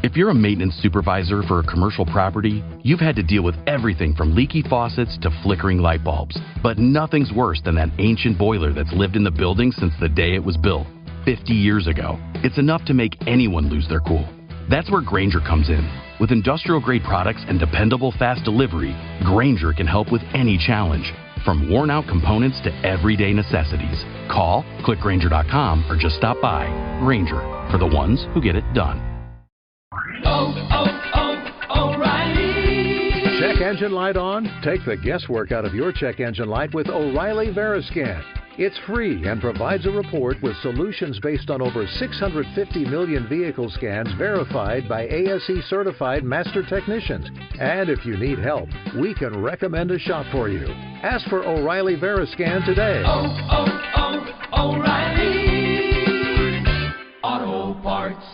If you're a maintenance supervisor for a commercial property, you've had to deal with everything from leaky faucets to flickering light bulbs. But nothing's worse than that ancient boiler that's lived in the building since the day it was built, 50 years ago. It's enough to make anyone lose their cool. That's where Grainger comes in. With industrial-grade products and dependable fast delivery, Grainger can help with any challenge, from worn-out components to everyday necessities. Call, click Grainger.com, or just stop by. Grainger, for the ones who get it done. O'Reilly. Check engine light on? Take the guesswork out of your check engine light with O'Reilly Veriscan. It's free and provides a report with solutions based on over 650 million vehicle scans verified by ASE certified master technicians. And if you need help, we can recommend a shop for you. Ask for O'Reilly Veriscan today. O'Reilly Auto Parts.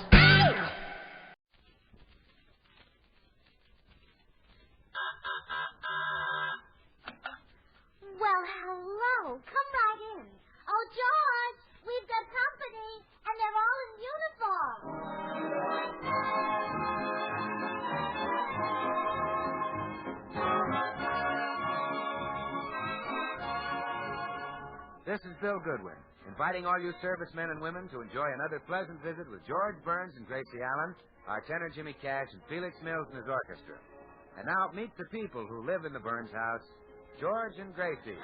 Well, hello. Come right in. Oh, George, we've got company, and they're all in uniform. This is Bill Goodwin, inviting all you servicemen and women to enjoy another pleasant visit with George Burns and Gracie Allen, our tenor Jimmy Cash, and Felix Mills and his orchestra. And now meet the people who live in the Burns house, George and Gracie.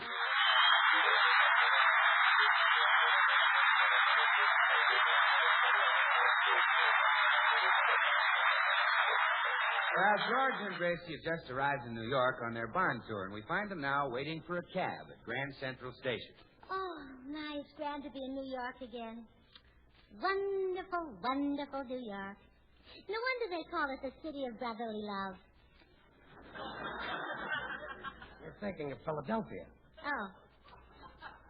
Well, George and Gracie have just arrived in New York on their barn tour, and we find them now waiting for a cab at Grand Central Station. Oh, nice. Grand to be in New York again. Wonderful, wonderful New York. No wonder they call it the city of brotherly love. You're thinking of Philadelphia. Oh.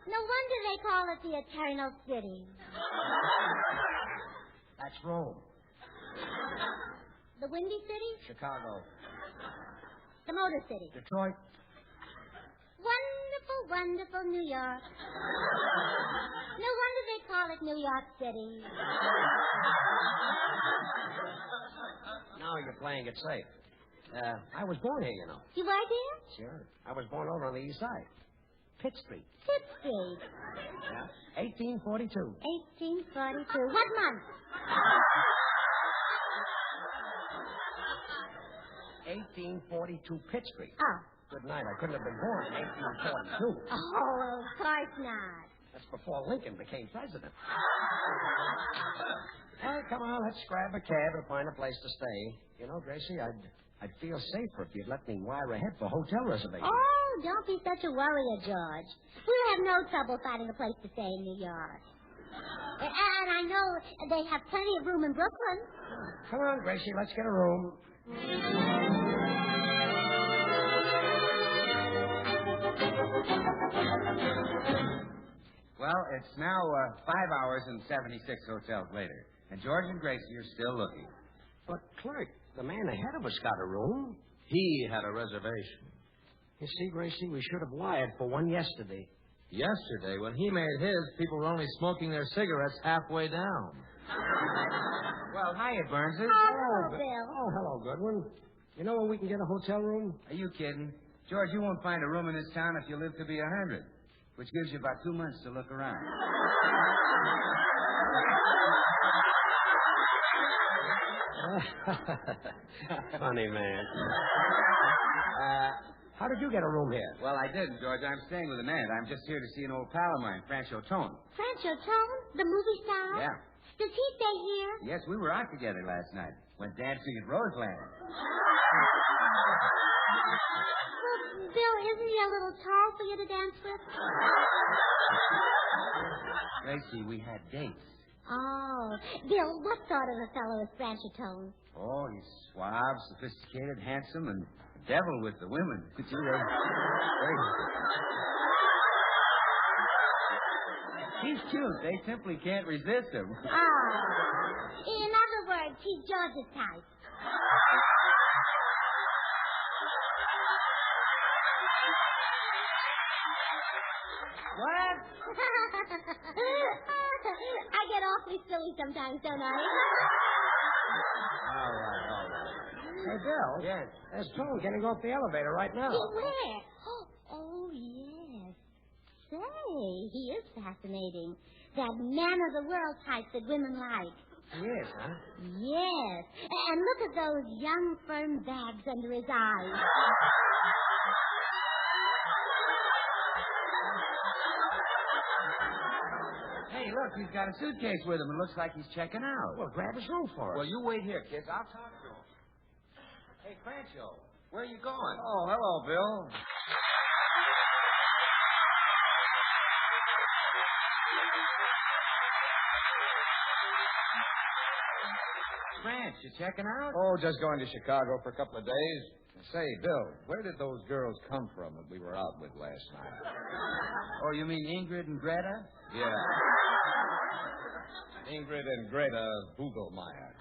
No wonder they call it the Eternal City. That's Rome. The Windy City? Chicago. The Motor City? Detroit. Wonderful, wonderful New York. No wonder they call it New York City. Now you're playing it safe. I was born here, you know. You were here? Sure. I was born over on the east side. Pitt Street. Pitt Street. Yeah. 1842. 1842. What month? 1842 Pitt Street. Oh. Good night. I couldn't have been born in 1842. Oh, of course not. That's before Lincoln became president. Well, come on, let's grab a cab and find a place to stay. You know, Gracie, I'd feel safer if you'd let me wire ahead for hotel reservations. Oh, don't be such a worrier, George. We'll have no trouble finding a place to stay in New York. And I know they have plenty of room in Brooklyn. Come on, Gracie, let's get a room. Well, it's now 5 hours and 76 hotels later, and George and Gracie are still looking. But, Clerk, the man ahead of us got a room. He had a reservation. You see, Gracie, we should have wired for one yesterday. Yesterday, when he made his, people were only smoking their cigarettes halfway down. Well, hiya, Burnses. Oh, Bill. Oh, hello, Goodwin. You know where we can get a hotel room? Are you kidding? George, you won't find a room in this town if you live to be 100, which gives you about 2 months to look around. Funny man. How did you get a room here? Well, I didn't, George. I'm staying with an aunt. I'm just here to see an old pal of mine, Francho Tone. Francho Tone, the movie star? Yeah. Does he stay here? Yes, we were out together last night. Went dancing at Roseland. Well, Bill, isn't he a little tall for you to dance with? Gracie, we had dates. Oh. Bill, what sort of a fellow is Francho Tone? Oh, he's suave, sophisticated, handsome, and a devil with the women. Gee, they're crazy. He's cute. They simply can't resist him. Oh. In other words, he's George's type. What? I get awfully silly sometimes, don't I? All right. Hey, Bill. Yes. There's Tone getting off the elevator right now. Where? Oh, yes. Say, he is fascinating. That man-of-the-world type that women like. He is, huh? Yes. And look at those young, firm bags under his eyes. Hey, look, he's got a suitcase with him. It looks like he's checking out. Well, grab his room for us. Well, you wait here, kids. I'll talk to him. Hey, Francho, where are you going? Oh, hello, Bill. France, you checking out? Oh, just going to Chicago for a couple of days. Say, Bill, where did those girls come from that we were out with last night? Oh, you mean Ingrid and Greta? Yeah. Ingrid and Greta Bugelmeyer.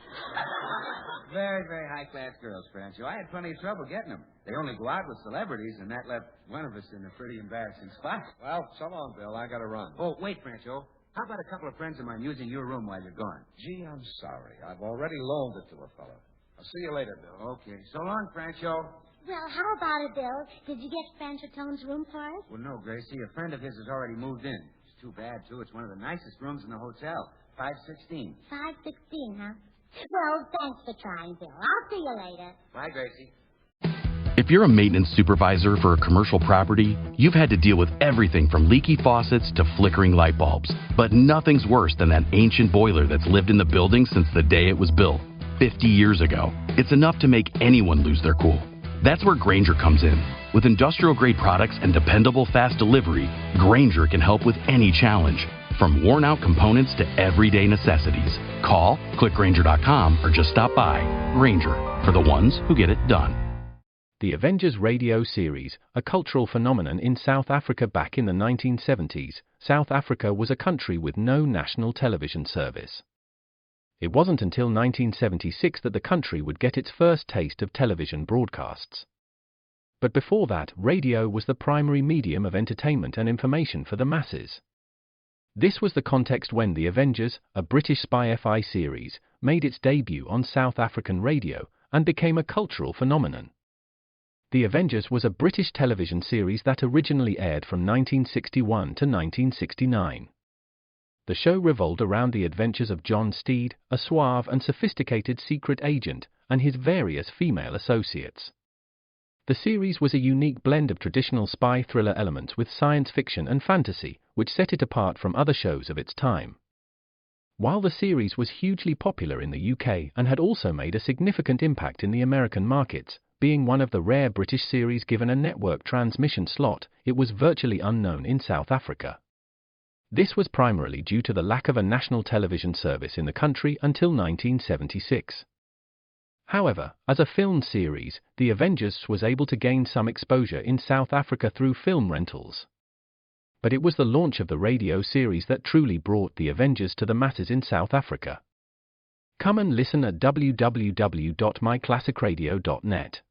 Very, very high-class girls, Francho. I had plenty of trouble getting them. They only go out with celebrities, and that left one of us in a pretty embarrassing spot. Well, so long, Bill. I got to run. Oh, wait, Francho. How about a couple of friends of mine using your room while you're gone? Gee, I'm sorry. I've already loaned it to a fella. I'll see you later, Bill. Okay. So long, Francho. Well, how about it, Bill? Did you get Franchetone's room for us? Well, no, Gracie. A friend of his has already moved in. It's too bad, too. It's one of the nicest rooms in the hotel. 516. 516, huh? Well, thanks for trying, Bill. I'll see you later. Bye, Gracie. If you're a maintenance supervisor for a commercial property, you've had to deal with everything from leaky faucets to flickering light bulbs. But nothing's worse than that ancient boiler that's lived in the building since the day it was built, 50 years ago. It's enough to make anyone lose their cool. That's where Grainger comes in. With industrial-grade products and dependable fast delivery, Grainger can help with any challenge, from worn-out components to everyday necessities. Call, click Grainger.com, or just stop by. Grainger, for the ones who get it done. The Avengers radio series, a cultural phenomenon in South Africa back in the 1970s. South Africa was a country with no national television service. It wasn't until 1976 that the country would get its first taste of television broadcasts. But before that, radio was the primary medium of entertainment and information for the masses. This was the context when The Avengers, a British spy FI series, made its debut on South African radio and became a cultural phenomenon. The Avengers was a British television series that originally aired from 1961 to 1969. The show revolved around the adventures of John Steed, a suave and sophisticated secret agent, and his various female associates. The series was a unique blend of traditional spy thriller elements with science fiction and fantasy, which set it apart from other shows of its time. While the series was hugely popular in the UK and had also made a significant impact in the American markets, being one of the rare British series given a network transmission slot, it was virtually unknown in South Africa. This was primarily due to the lack of a national television service in the country until 1976. However, as a film series, The Avengers was able to gain some exposure in South Africa through film rentals. But it was the launch of the radio series that truly brought The Avengers to the masses in South Africa. Come and listen at www.myclassicradio.net.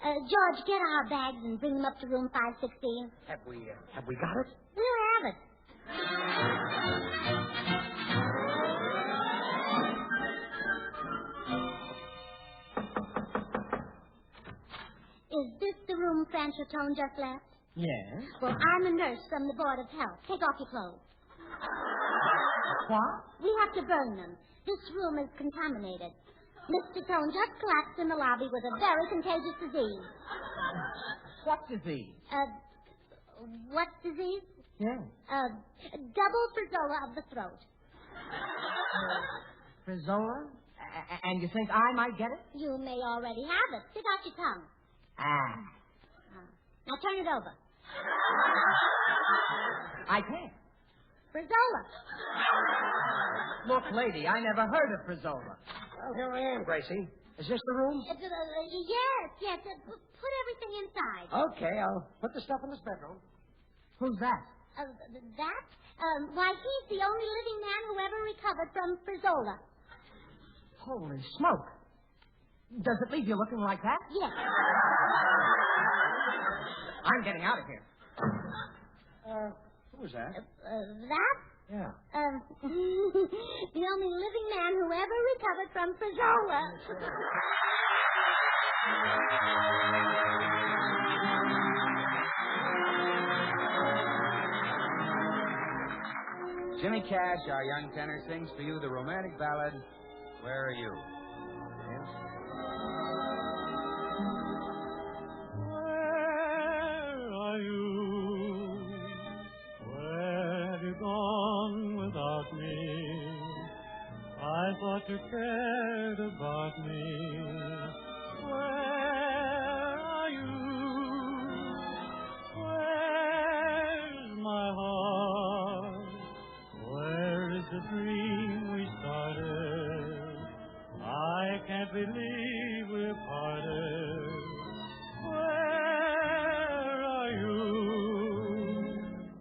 George, get our bags and bring them up to room 516. Have we got it? We'll have it. Is this the room Franchotone just left? Yes. Well, I'm a nurse from the Board of Health. Take off your clothes. What? We have to burn them. This room is contaminated. Mr. Tone just collapsed in the lobby with a very contagious disease. What disease? What disease? Yeah. Double frizola of the throat. Frizola? And you think I might get it? You may already have it. Stick out your tongue. Now turn it over. I can't. Frizola. Look, lady, I never heard of Frizola. Well, here I am, Gracie. Is this the room? Yes. Put everything inside. Okay, I'll put the stuff in this bedroom. Who's that? That? Why, he's the only living man who ever recovered from Frizola. Holy smoke. Does it leave you looking like that? Yes. I'm getting out of here. Who's that? That? Yeah. The only living man who ever recovered from Frizola. Jimmy Cash, our young tenor, sings for you the romantic ballad, Where Are You? Yes? Where are you? Where have you gone without me? I thought you cared about me. Where are you? Where's my heart? Where is the dream we started? I can't believe we're parted. Where are you?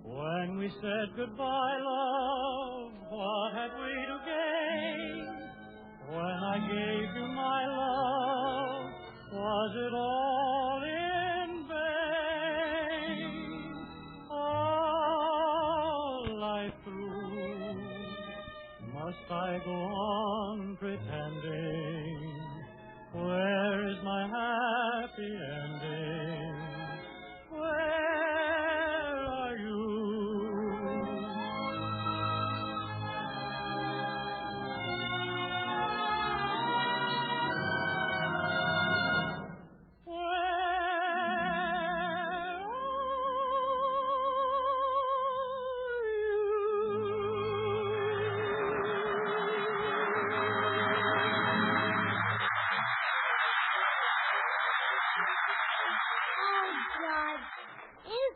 When we said goodbye, love, what had we to gain? When I gave you my love, was it all in vain? All life through, must I go on pretending? Where is my happy ending? Where are you?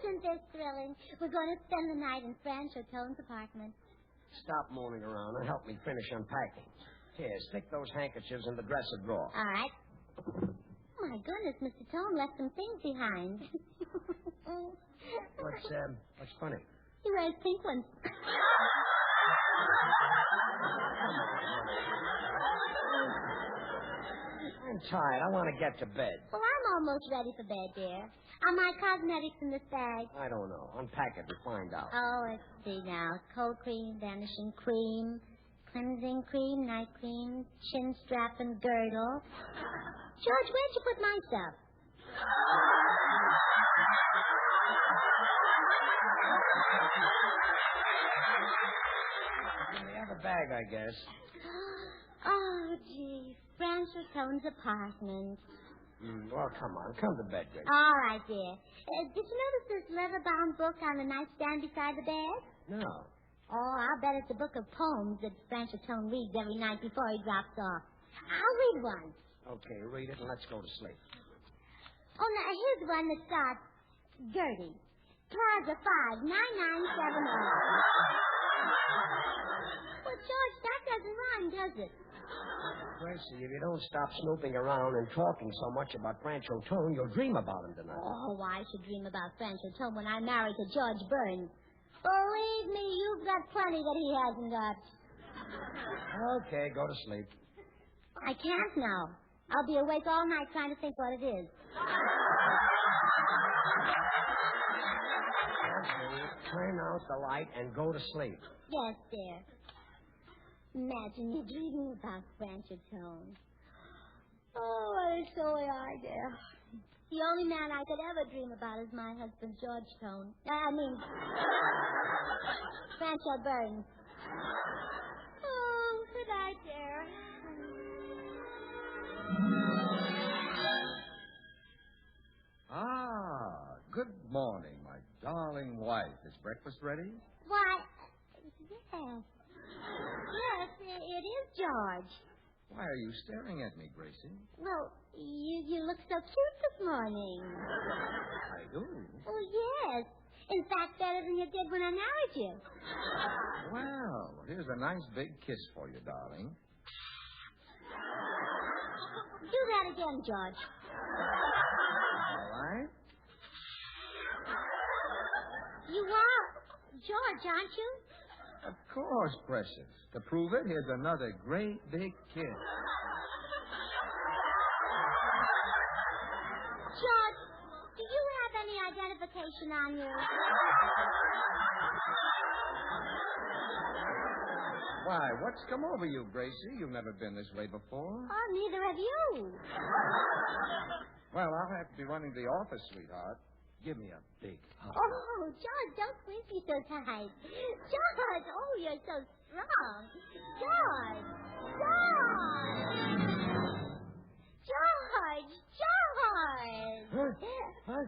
Isn't this thrilling? We're going to spend the night in Francis Tone's apartment. Stop moaning around and help me finish unpacking. Here, stick those handkerchiefs in the dresser drawer. All right. Oh, my goodness, Mr. Tone left some things behind. What's funny? He wears pink ones. I'm tired. I want to get to bed. Well, I'm almost ready for bed, dear. Are my cosmetics in this bag? I don't know. Unpack it and find out. Oh, let's see now. Cold cream, vanishing cream, cleansing cream, night cream, chin strap and girdle. George, where'd you put my stuff? In the other bag, I guess. Oh, gee. Francis Tone's apartment. Well, come on. Come to bed, Grace. All right, dear. Did you notice this leather-bound book on the nightstand beside the bed? No. Oh, I'll bet it's a book of poems that Francis Tone reads every night before he drops off. I'll read one. Okay, read it and let's go to sleep. Oh, now, here's one that starts, Gertie, Plaza 5, 9970. Well, George, that doesn't rhyme, does it? Gracie, if you don't stop snooping around and talking so much about Francho Tone, you'll dream about him tonight. Oh, I should dream about Francis Tone when I'm married to George Burns. Believe me, you've got plenty that he hasn't got. Okay, go to sleep. I can't now. I'll be awake all night trying to think what it is. Okay, turn out the light and go to sleep. Yes, dear. Imagine you dreaming about Francis Tone. Oh, what a silly idea. The only man I could ever dream about is my husband, George Tone. Francis Burns. Oh, good night, dear. Ah, good morning, my darling wife. Is breakfast ready? Why, yes. Yes, it is George. Why are you staring at me, Gracie? Well, you look so cute this morning. I do. Oh, yes. In fact, better than you did when I married you. Well, here's a nice big kiss for you, darling. Do that again, George. All right? You are George, aren't you? Of course, precious. To prove it, here's another great big kiss. George, do you have any identification on you? Why, what's come over you, Gracie? You've never been this way before. Oh, neither have you. Well, I'll have to be running the office, sweetheart. Give me a big hug. Oh, George, don't squeeze me so tight. George, oh, you're so strong. George! What?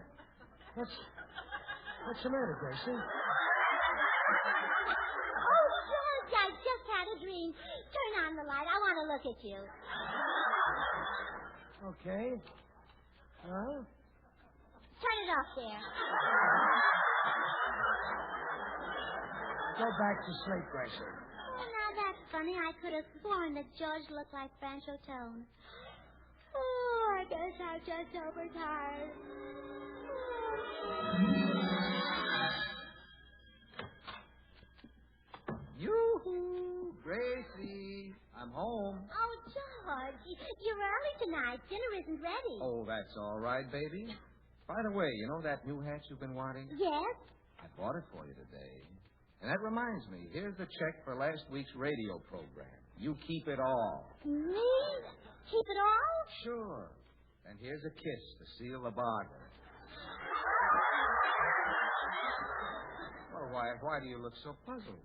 What's the matter, Gracie? Oh, George, I just had a dream. Turn on the light. I want to look at you. Okay. Huh? Turn it off there. Go back to sleep, Gracie. Oh, now that's funny. I could have sworn that George looked like Francho Tone. Oh, I guess I'm just overtired. Yoo-hoo, Gracie. I'm home. Oh, George, you're early tonight. Dinner isn't ready. Oh, that's all right, baby. By the way, you know that new hat you've been wanting? Yes? I bought it for you today. And that reminds me, here's the check for last week's radio program. You keep it all. Me? Keep it all? Sure. And here's a kiss to seal the bargain. Well, why do you look so puzzled?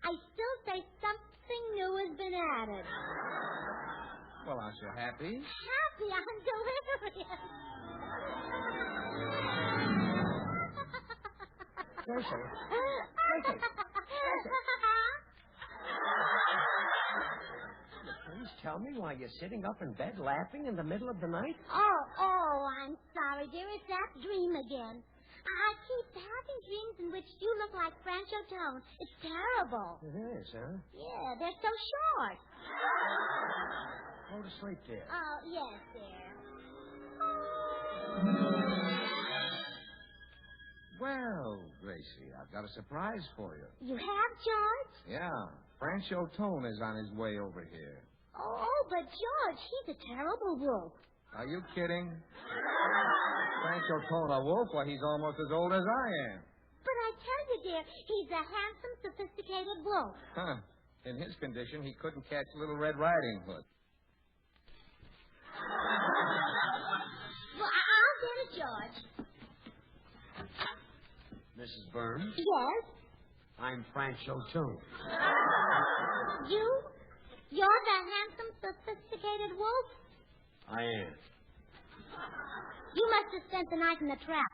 I still say something new has been added. Well, aren't you happy? Happy? I'm delirious. Gracie. Please tell me why you're sitting up in bed laughing in the middle of the night? Oh, I'm sorry, dear. It's that dream again. I keep having dreams in which you look like Francho Tone. It's terrible. It is, huh? Yeah, they're so short. Go to sleep, dear. Oh, yes, dear. Well, Gracie, I've got a surprise for you. You have, George? Yeah, Francho Tone is on his way over here. Oh, but George, he's a terrible wolf. Are you kidding? Francho Tone, a wolf? Why, he's almost as old as I am. But I tell you, dear, he's a handsome, sophisticated wolf. Huh. In his condition, he couldn't catch Little Red Riding Hood. Well, I'll get it, George. Mrs. Burns? Yes? I'm Francho Tone. You? You're the handsome, sophisticated wolf? I am. You must have spent the night in the trap.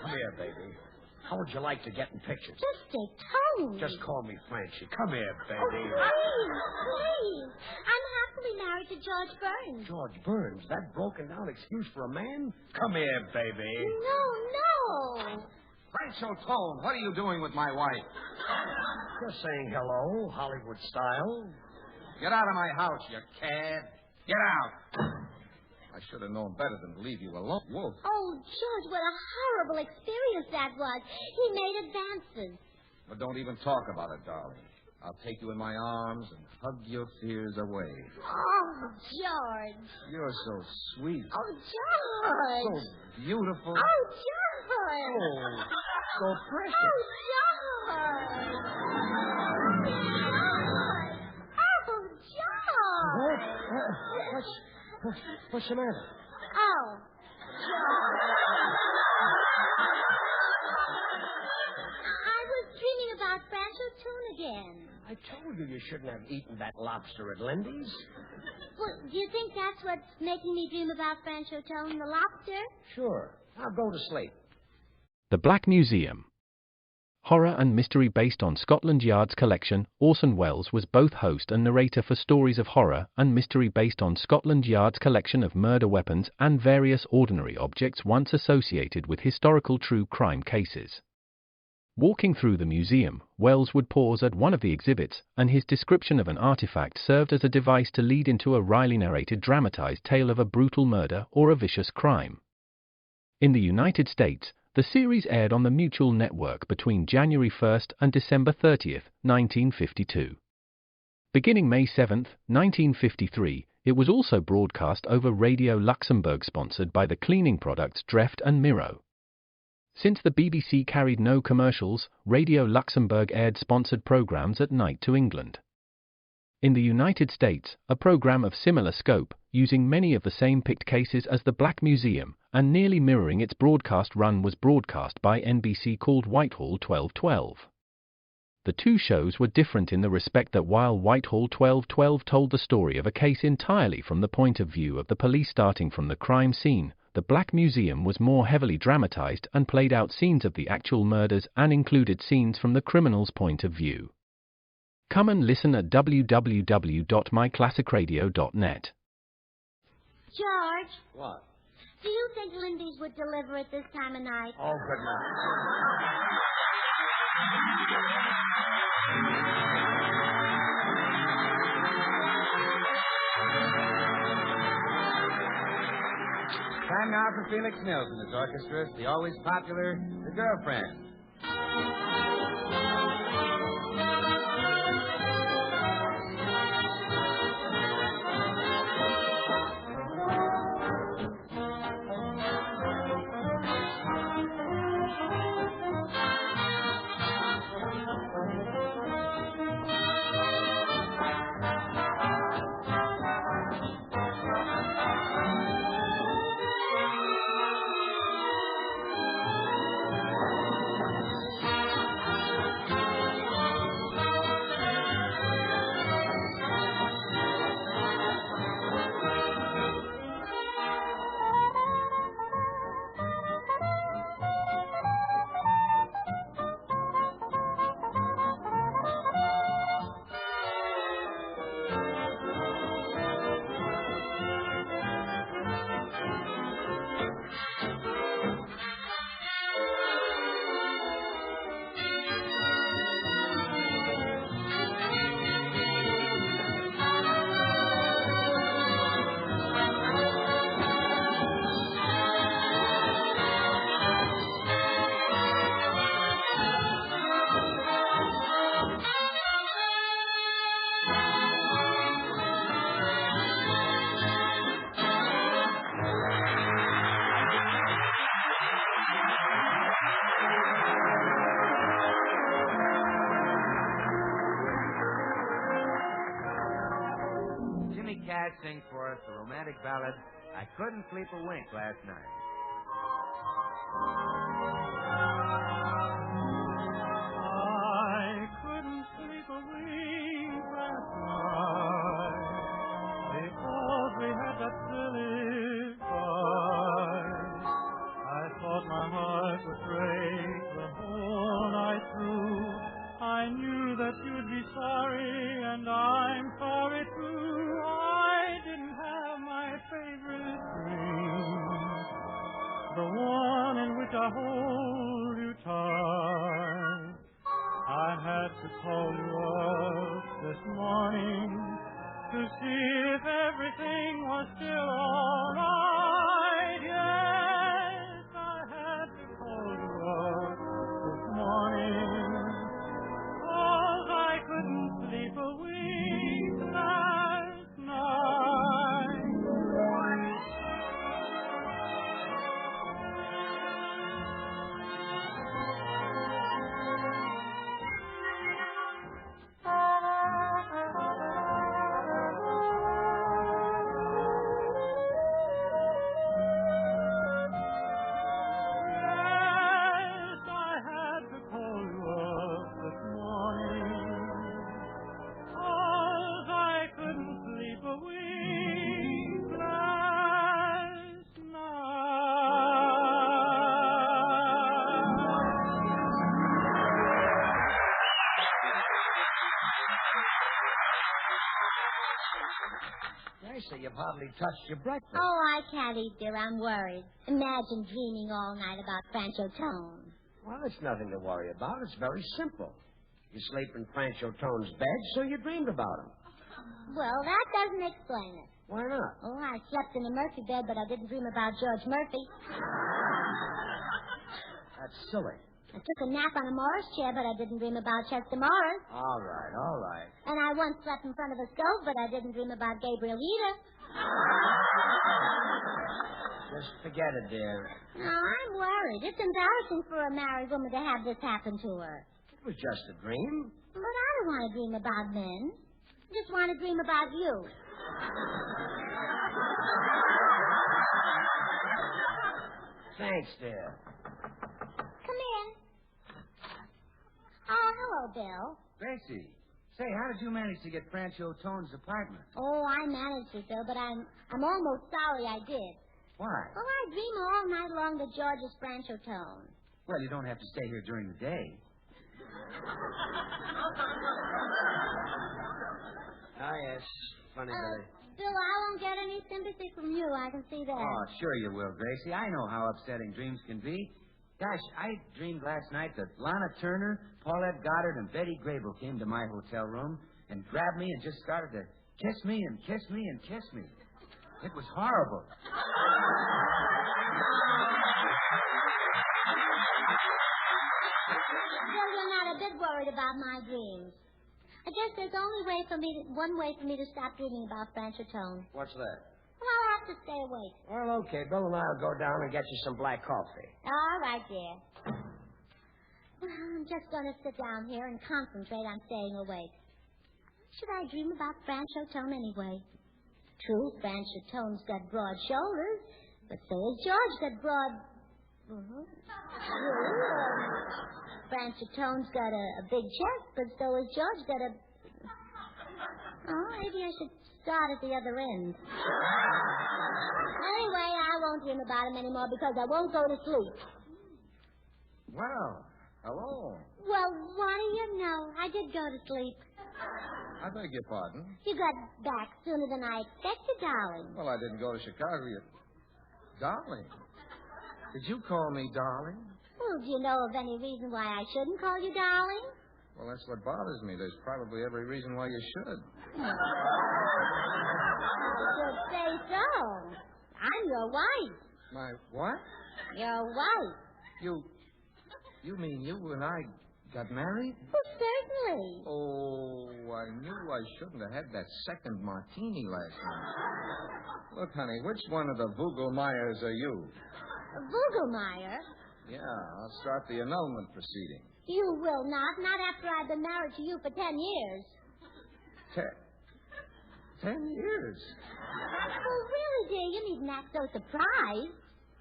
Come here, baby. How would you like to get in pictures? Sophisticated Tone. Just call me Francie. Come here, Oh, baby. please. I'm happily married to George Burns. George Burns, that broken-down excuse for a man? Come here, baby. No. Francho Tone, what are you doing with my wife? Just saying hello, Hollywood style. Get out of my house, you cad. Get out. I should have known better than to leave you alone, Wolf. Oh, George, what a horrible experience that was. He made advances. But don't even talk about it, darling. I'll take you in my arms and hug your fears away. Oh, George. You're so sweet. Oh, George. So beautiful. Oh, George. Oh, so precious. Oh, George. Oh, George. What's the matter? Oh, I was dreaming about Francho Tune again. I told you shouldn't have eaten that lobster at Lindy's. Well, do you think that's what's making me dream about Francho Tone, the lobster? Sure. I'll go to sleep. The Black Museum. Horror and mystery based on Scotland Yard's collection, Orson Welles was both host and narrator for stories of horror and mystery based on Scotland Yard's collection of murder weapons and various ordinary objects once associated with historical true crime cases. Walking through the museum, Welles would pause at one of the exhibits, and his description of an artifact served as a device to lead into a wryly narrated dramatized tale of a brutal murder or a vicious crime. In the United States, the series aired on the Mutual Network between January 1st and December 30th, 1952. Beginning May 7th, 1953, it was also broadcast over Radio Luxembourg sponsored by the cleaning products Dreft and Miro. Since the BBC carried no commercials, Radio Luxembourg aired sponsored programs at night to England. In the United States, a program of similar scope, using many of the same picked cases as the Black Museum, and nearly mirroring its broadcast run, was broadcast by NBC, called Whitehall 1212. The two shows were different in the respect that while Whitehall 1212 told the story of a case entirely from the point of view of the police starting from the crime scene, the Black Museum was more heavily dramatized and played out scenes of the actual murders and included scenes from the criminal's point of view. Come and listen at www.myclassicradio.net. George, What? do you think Lindy's would deliver at this time of night? Oh, goodness. Time now for Felix Mills and his orchestra, the always popular The Girlfriend. Sing for us the romantic ballad, I Couldn't Sleep a Wink Last Night. I couldn't sleep a wink last night because we had that silly fight. I thought my heart would break the whole night through. I knew that you'd be sorry, and I'm sorry too. I didn't have my favorite dream, the one in which I hold you tight. I had to call you up this morning to see if everything was still all right. Yes, I had to call you up this morning, 'cause I couldn't sleep a wink last night. Gracie, you've hardly touched your breakfast. Oh, I can't eat, dear. I'm worried. Imagine dreaming all night about Francho Tone. Well, it's nothing to worry about. It's very simple. You sleep in Francho Tone's bed, so you dreamed about him. Well, that doesn't explain it. Why not? Oh, I slept in a Murphy bed, but I didn't dream about George Murphy. That's silly. I took a nap on a Morris chair, but I didn't dream about Chester Morris. All right, all right. And I once slept in front of a stove, but I didn't dream about Gabriel either. Just forget it, dear. No, I'm worried. It's embarrassing for a married woman to have this happen to her. It was just a dream. But I don't want to dream about men. I just want to dream about you. Thanks, dear. Come in. Oh, hello, Bill. Gracie, say, how did you manage to get Francho Tone's apartment? Oh, I managed it, Bill, but I'm almost sorry I did. Why? Well, I dream all night long that George is Francho Tone. Well, you don't have to stay here during the day. Ah, yes. Funny, Billy. Bill, I won't get any sympathy from you. I can see that. Oh, sure you will, Gracie. I know how upsetting dreams can be. Gosh, I dreamed last night that Lana Turner, Paulette Goddard, and Betty Grable came to my hotel room and grabbed me and just started to kiss me and kiss me and kiss me. It was horrible. Bill, you're not a bit worried about my dreams. I guess there's only one way for me to stop dreaming about Francho Tone. What's that? Well, I'll have to stay awake. Well, okay. Bill and I'll go down and get you some black coffee. All right, dear. Well, I'm just going to sit down here and concentrate on staying awake. Should I dream about Francho Tone anyway? True, Francho Tone's got broad shoulders, but so has George got broad... Francho Tone's got a big chest, but so has George got a... Oh, maybe I should start at the other end. Anyway, I won't dream about him anymore because I won't go to sleep. Well, hello. Well, what do you know? I did go to sleep. I beg your pardon. You got back sooner than I expected, darling. Well, I didn't go to Chicago yet. Darling. Did you call me darling? Well, do you know of any reason why I shouldn't call you darling? Well, that's what bothers me. There's probably every reason why you should. I should say so. I'm your wife. My what? Your wife. You mean you and I got married? Well, certainly. Oh, I knew I shouldn't have had that second martini last night. Look, honey, which one of the Vogelmeyers are you? Vogelmeyer? Yeah, I'll start the annulment proceeding. You will not after I've been married to you for 10 years. 10 years? Well, really, dear, you needn't act so surprised.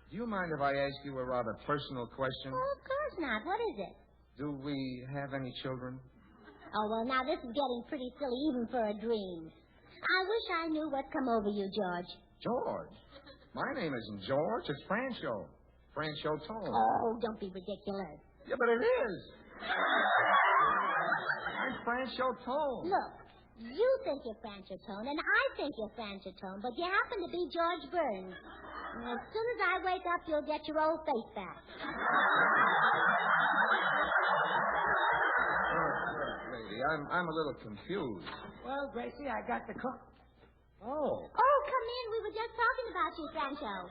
Do you mind if I ask you a rather personal question? Oh, of course not. What is it? Do we have any children? Oh, well, now this is getting pretty silly even for a dream. I wish I knew what's come over you, George. George? My name isn't George. It's Francho. Francho Tone. Oh, don't be ridiculous. Yeah, but it is. I'm Francho Tone. Look, you think you're Francho Tone, and I think you're Francho Tone, but you happen to be George Burns. And as soon as I wake up, you'll get your old face back. Lady, I'm a little confused. Well, Gracie, I got the cook. Oh. Oh, come in. We were just talking about you, Francho.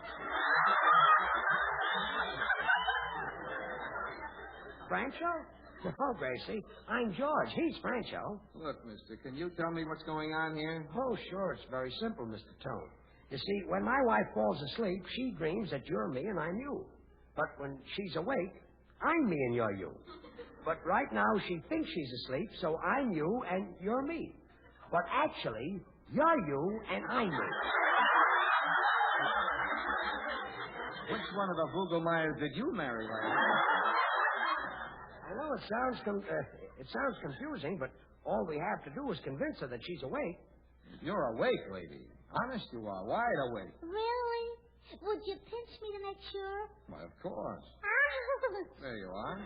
Francho? Oh, Gracie, I'm George. He's Francho. Look, mister, can you tell me what's going on here? Oh, sure. It's very simple, Mr. Tone. You see, when my wife falls asleep, she dreams that you're me and I'm you. But when she's awake, I'm me and you're you. But right now, she thinks she's asleep, so I'm you and you're me. But actually, you're you and I'm me. Which one of the Vogelmeyers did you marry last night? I know it sounds confusing, but all we have to do is convince her that she's awake. You're awake, lady. Honest you are. Wide awake. Really? Would you pinch me to make sure? Why, of course. There you are.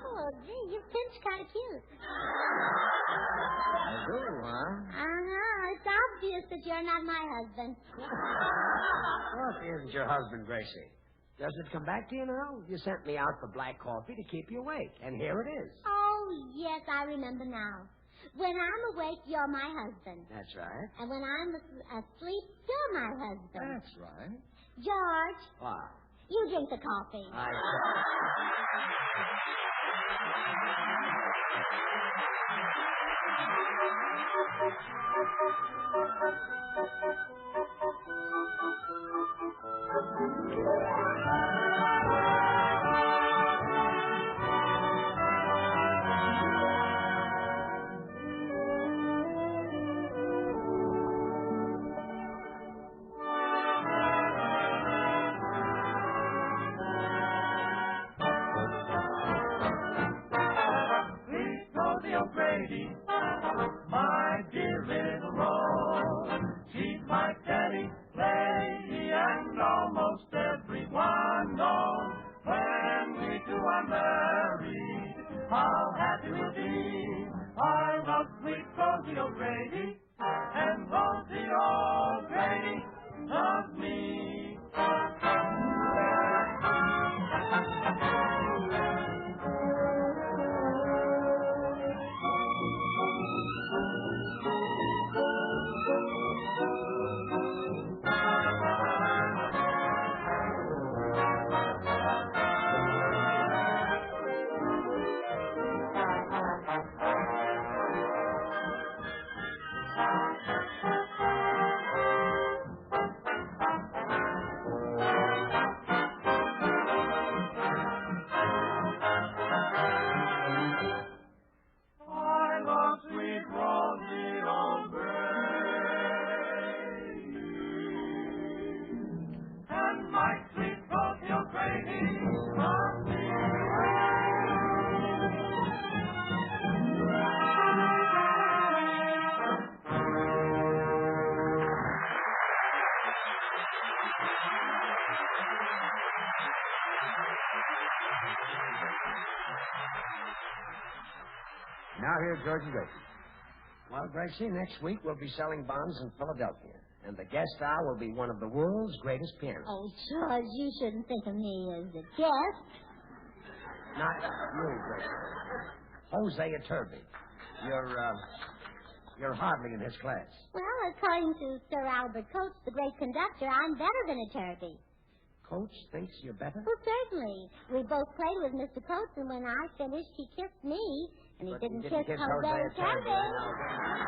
Oh, gee, your pinch kind of cute. I do, huh? It's obvious that you're not my husband. What isn't your husband, Gracie? Does it come back to you now? You sent me out for black coffee to keep you awake, and here it is. Oh, yes, I remember now. When I'm awake, you're my husband. That's right. And when I'm asleep, you're my husband. That's right. George, What? you drink the coffee. I now here's George and Gracie. Well, Gracie, next week we'll be selling bonds in Philadelphia. And the guest star will be one of the world's greatest pianists. Oh, George, you shouldn't think of me as a guest. Not you, Gracie. Jose Iturbe. You're hardly in his class. Well, according to Sir Albert Coates, the great conductor, I'm better than Iturbe. Coach thinks you're better? Well, certainly. We both played with Mr. Coates, and when I finished, he kissed me, and he didn't kiss Jose Iturbe.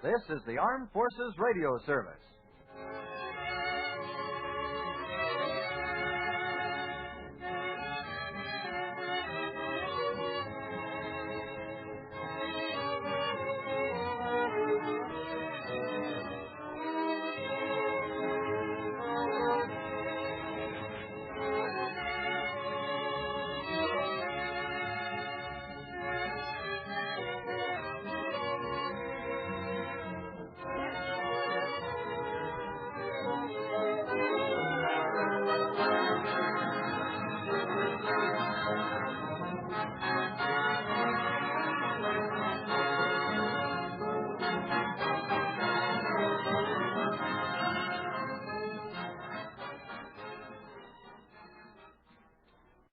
This is the Armed Forces Radio Service.